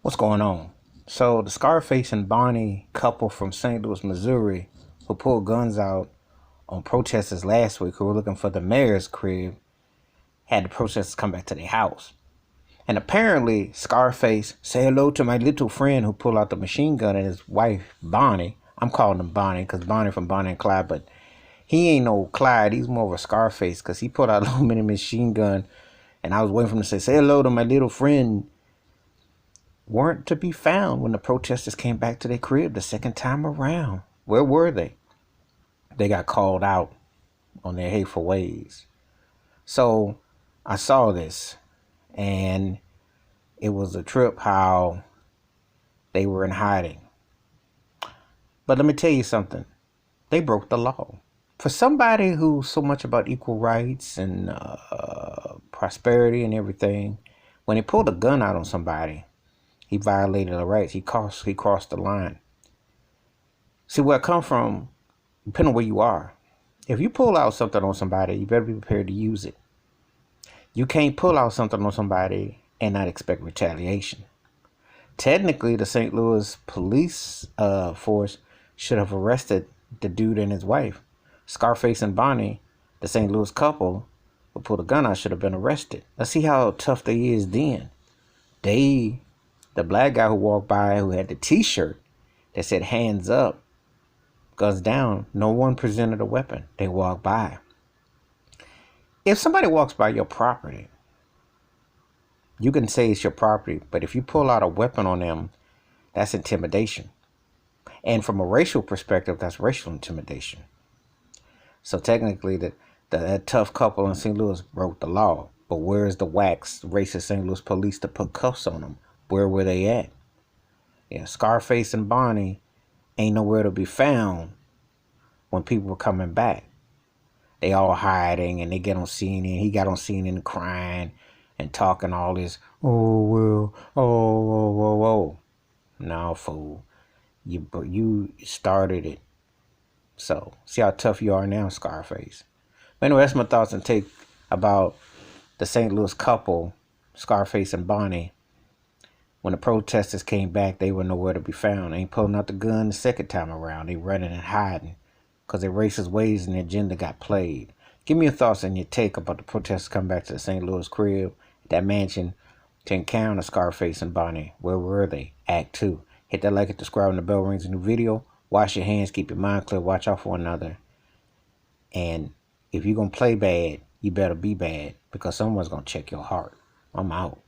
What's going on? So the Scarface and Bonnie couple from St. Louis, Missouri, who pulled guns out on protesters last week who were looking for the mayor's crib, had the protesters come back to their house. And apparently Scarface said hello to my little friend who pulled out the machine gun and his wife, Bonnie. I'm calling him Bonnie because Bonnie from Bonnie and Clyde, but he ain't no Clyde. He's more of a Scarface because he pulled out a little mini machine gun. And I was waiting for him to say hello to my little friend. Weren't to be found when the protesters came back to their crib the second time around. Where were they? They got called out on their hateful ways. So I saw this, and it was a trip how they were in hiding. But let me tell you something. They broke the law. For somebody who's so much about equal rights and prosperity and everything, when they pulled a gun out on somebody, he violated the rights. He crossed the line. See, where I come from, depending on where you are, if you pull out something on somebody, you better be prepared to use it. You can't pull out something on somebody and not expect retaliation. Technically, the St. Louis police force should have arrested the dude and his wife. Scarface and Bonnie, the St. Louis couple who pulled a gun out, should have been arrested. Let's see how tough they is then. The black guy who walked by who had the t-shirt that said hands up, guns down, no one presented a weapon. They walked by. If somebody walks by your property, you can say it's your property, but if you pull out a weapon on them, that's intimidation. And from a racial perspective, that's racial intimidation. So technically, that tough couple in St. Louis broke the law. But where is the wax racist St. Louis police to put cuffs on them? Where were they at? Yeah, Scarface and Bonnie ain't nowhere to be found when people were coming back. They all hiding and they get on CNN. He got on CNN crying and talking all this, oh. No, fool. You started it. So, see how tough you are now, Scarface. But anyway, that's my thoughts and take about the St. Louis couple, Scarface and Bonnie. When the protesters came back, they were nowhere to be found. They ain't pulling out the gun the second time around. They running and hiding because their racist ways and their agenda got played. Give me your thoughts and your take about the protesters coming back to the St. Louis crib, that mansion, to encounter Scarface and Bonnie. Where were they? Act 2. Hit that like and subscribe and the bell rings. A new video. Wash your hands. Keep your mind clear. Watch out for one another. And if you're going to play bad, you better be bad because someone's going to check your heart. I'm out.